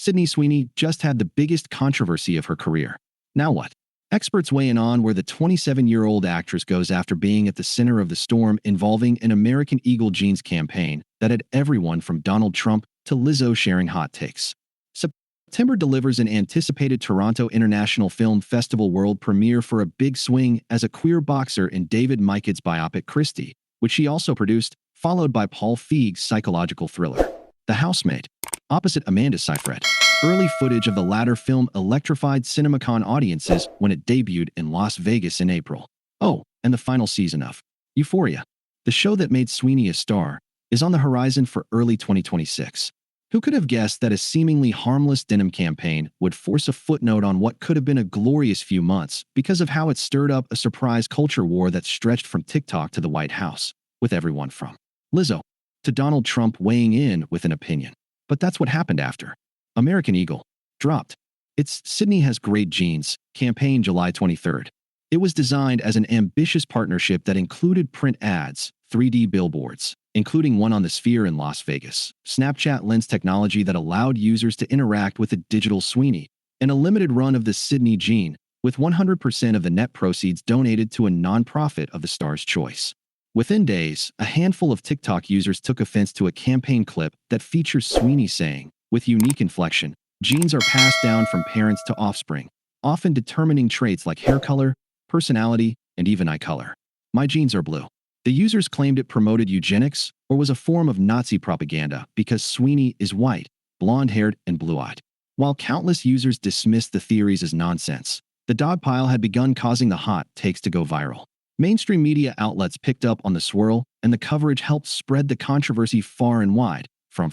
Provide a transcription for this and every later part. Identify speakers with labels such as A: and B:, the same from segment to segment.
A: Sydney Sweeney just had the biggest controversy of her career. Now what? Experts weigh in on where the 27-year-old actress goes after being at the center of the storm involving an American Eagle jeans campaign that had everyone from Donald Trump to Lizzo sharing hot takes. September delivers an anticipated Toronto International Film Festival world premiere for A Big Swing as a queer boxer in David Meiked's biopic Christie, which she also produced, followed by Paul Feig's psychological thriller, The Housemaid, opposite Amanda Seyfried. Early footage of the latter film electrified CinemaCon audiences when it debuted in Las Vegas in April. Oh, and the final season of Euphoria, the show that made Sweeney a star, is on the horizon for early 2026. Who could have guessed that a seemingly harmless denim campaign would force a footnote on what could have been a glorious few months because of how it stirred up a surprise culture war that stretched from TikTok to the White House, with everyone from Lizzo to Donald Trump weighing in with an opinion. But that's what happened after American Eagle dropped its Sydney Has Great Jeans campaign July 23rd. It was designed as an ambitious partnership that included print ads, 3D billboards, including one on the Sphere in Las Vegas, Snapchat lens technology that allowed users to interact with a digital Sweeney, and a limited run of the Sydney jean, with 100% of the net proceeds donated to a nonprofit of the star's choice. Within days, a handful of TikTok users took offense to a campaign clip that features Sweeney saying, with unique inflection, genes are passed down from parents to offspring, often determining traits like hair color, personality, and even eye color. My genes are blue. The users claimed it promoted eugenics or was a form of Nazi propaganda because Sweeney is white, blonde-haired, and blue-eyed. While countless users dismissed the theories as nonsense, the dogpile had begun causing the hot takes to go viral. Mainstream media outlets picked up on the swirl, and the coverage helped spread the controversy far and wide, from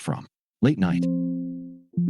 A: late night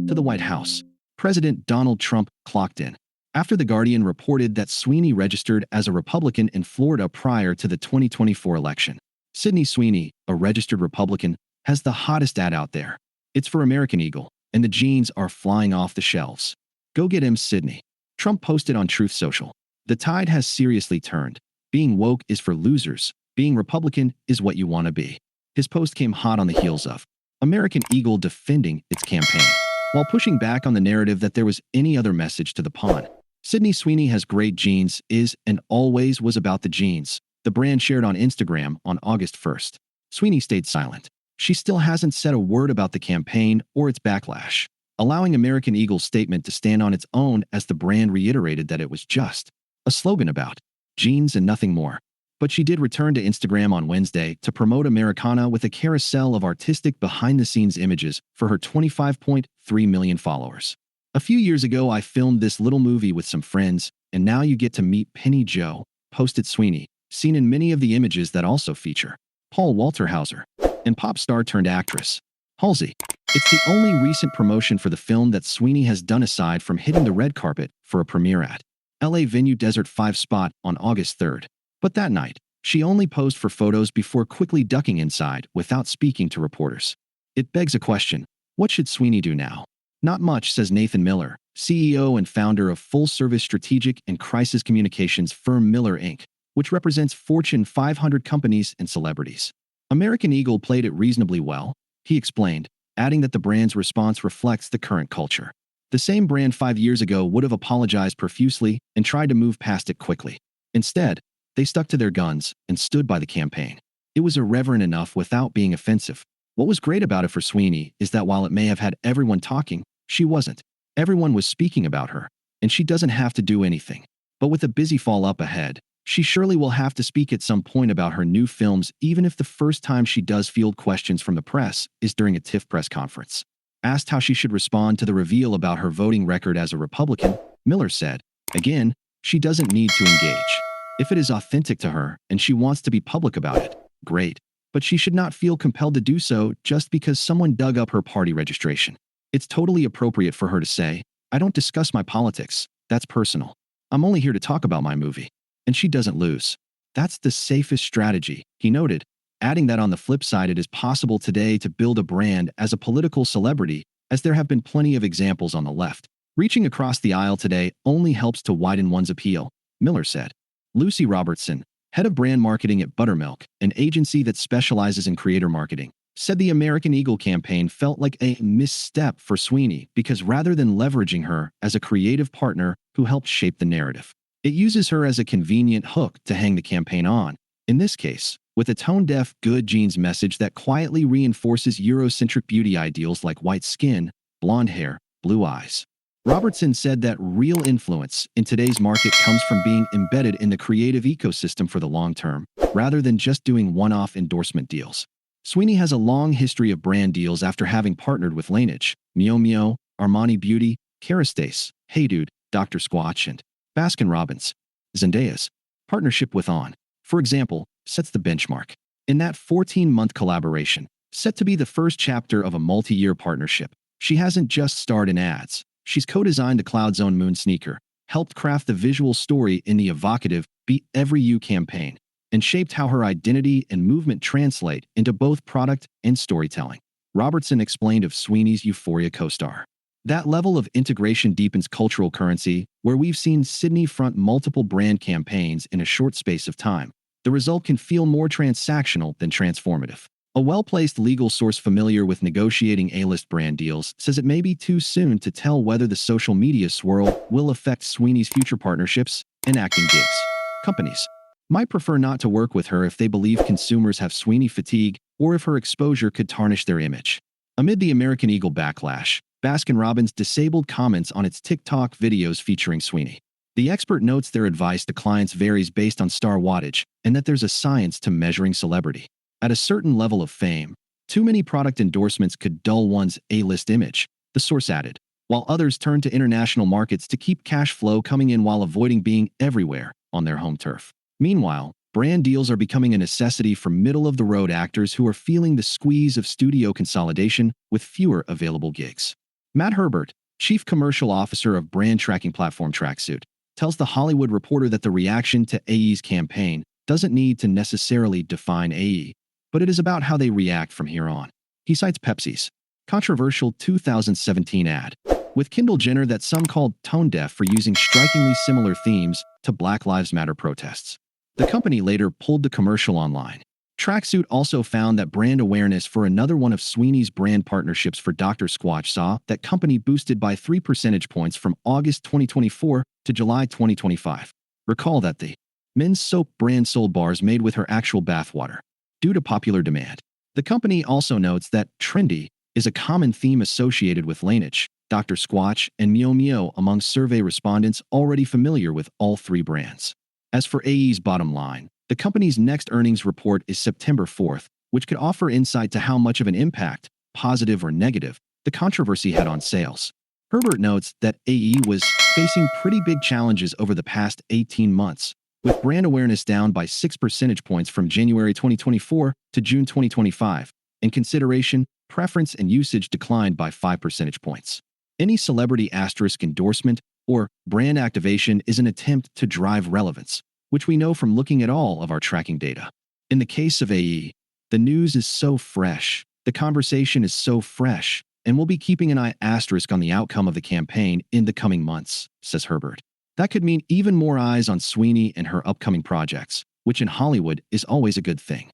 A: to the White House. President Donald Trump clocked in. After The Guardian reported that Sweeney registered as a Republican in Florida prior to the 2024 election. Sydney Sweeney, a registered Republican, has the hottest ad out there. It's for American Eagle, and the jeans are flying off the shelves. Go get him, Sydney. Trump posted on Truth Social. The tide has seriously turned. Being woke is for losers. Being Republican is what you want to be. His post came hot on the heels of American Eagle defending its campaign, while pushing back on the narrative that there was any other message to the pawn. Sydney Sweeney Has Great Jeans is and always was about the jeans, the brand shared on Instagram on August 1st. Sweeney stayed silent. She still hasn't said a word about the campaign or its backlash, allowing American Eagle's statement to stand on its own as the brand reiterated that it was just a slogan about jeans and nothing more. But she did return to Instagram on Wednesday to promote Americana with a carousel of artistic behind-the-scenes images for her 25.3 million followers. A few years ago, I filmed this little movie with some friends, and now you get to meet Penny Joe, posted Sweeney, seen in many of the images that also feature Paul Walter Hauser and pop star turned actress Halsey. It's the only recent promotion for the film that Sweeney has done aside from hitting the red carpet for a premiere at LA venue Desert 5 spot on August 3rd. But that night, she only posed for photos before quickly ducking inside without speaking to reporters. It begs a question: what should Sweeney do now? Not much, says Nathan Miller, CEO and founder of full-service strategic and crisis communications firm Miller Inc., which represents Fortune 500 companies and celebrities. American Eagle played it reasonably well, he explained, adding that the brand's response reflects the current culture. The same brand 5 years ago would have apologized profusely and tried to move past it quickly. Instead, they stuck to their guns and stood by the campaign. It was irreverent enough without being offensive. What was great about it for Sweeney is that while it may have had everyone talking, she wasn't. Everyone was speaking about her, and she doesn't have to do anything. But with a busy fall up ahead, she surely will have to speak at some point about her new films, even if the first time she does field questions from the press is during a TIFF press conference. Asked how she should respond to the reveal about her voting record as a Republican, Miller said, again, she doesn't need to engage. If it is authentic to her and she wants to be public about it, great. But she should not feel compelled to do so just because someone dug up her party registration. It's totally appropriate for her to say, I don't discuss my politics, that's personal. I'm only here to talk about my movie. And she doesn't lose. That's the safest strategy, he noted, adding that on the flip side it is possible today to build a brand as a political celebrity, as there have been plenty of examples on the left. Reaching across the aisle today only helps to widen one's appeal, Miller said. Lucy Robertson, head of brand marketing at Buttermilk, an agency that specializes in creator marketing, said the American Eagle campaign felt like a misstep for Sweeney because rather than leveraging her as a creative partner who helped shape the narrative, it uses her as a convenient hook to hang the campaign on, in this case, with a tone-deaf good genes message that quietly reinforces Eurocentric beauty ideals like white skin, blonde hair, blue eyes. Robertson said that real influence in today's market comes from being embedded in the creative ecosystem for the long term, rather than just doing one-off endorsement deals. Sweeney has a long history of brand deals after having partnered with Laneige, Mio Mio, Armani Beauty, Kerastase, Hey Dude, Dr. Squatch, and Baskin-Robbins. Zendaya's partnership with On, for example, sets the benchmark. In that 14-month collaboration, set to be the first chapter of a multi-year partnership, she hasn't just starred in ads. She's co-designed the Cloud Zone Moon sneaker, helped craft the visual story in the evocative Beat Every You campaign, and shaped how her identity and movement translate into both product and storytelling. Robertson explained of Sweeney's Euphoria co-star. That level of integration deepens cultural currency, where we've seen Sydney front multiple brand campaigns in a short space of time. The result can feel more transactional than transformative. A well-placed legal source familiar with negotiating A-list brand deals says it may be too soon to tell whether the social media swirl will affect Sweeney's future partnerships and acting gigs. Companies might prefer not to work with her if they believe consumers have Sweeney fatigue or if her exposure could tarnish their image. Amid the American Eagle backlash, Baskin-Robbins disabled comments on its TikTok videos featuring Sweeney. The expert notes their advice to clients varies based on star wattage and that there's a science to measuring celebrity. At a certain level of fame, too many product endorsements could dull one's A-list image, the source added, while others turn to international markets to keep cash flow coming in while avoiding being everywhere on their home turf. Meanwhile, brand deals are becoming a necessity for middle-of-the-road actors who are feeling the squeeze of studio consolidation with fewer available gigs. Matt Herbert, chief commercial officer of brand tracking platform Tracksuit, tells The Hollywood Reporter that the reaction to AE's campaign doesn't need to necessarily define AE, but it is about how they react from here on. He cites Pepsi's controversial 2017 ad with Kendall Jenner that some called tone-deaf for using strikingly similar themes to Black Lives Matter protests. The company later pulled the commercial online. Tracksuit also found that brand awareness for another one of Sweeney's brand partnerships for Dr. Squatch saw that company boosted by 3 percentage points from August 2024 to July 2025. Recall that the men's soap brand sold bars made with her actual bathwater due to popular demand. The company also notes that trendy is a common theme associated with Laneige, Dr. Squatch, and Mio Mio among survey respondents already familiar with all three brands. As for AE's bottom line, the company's next earnings report is September 4th, which could offer insight to how much of an impact, positive or negative, the controversy had on sales. Herbert notes that AE was facing pretty big challenges over the past 18 months, with brand awareness down by 6 percentage points from January 2024 to June 2025, and consideration, preference, and usage declined by 5 percentage points. Any celebrity asterisk endorsement or brand activation is an attempt to drive relevance, which we know from looking at all of our tracking data. In the case of AE, the news is so fresh, the conversation is so fresh, and we'll be keeping an eye asterisk on the outcome of the campaign in the coming months, says Herbert. That could mean even more eyes on Sweeney and her upcoming projects, which in Hollywood is always a good thing.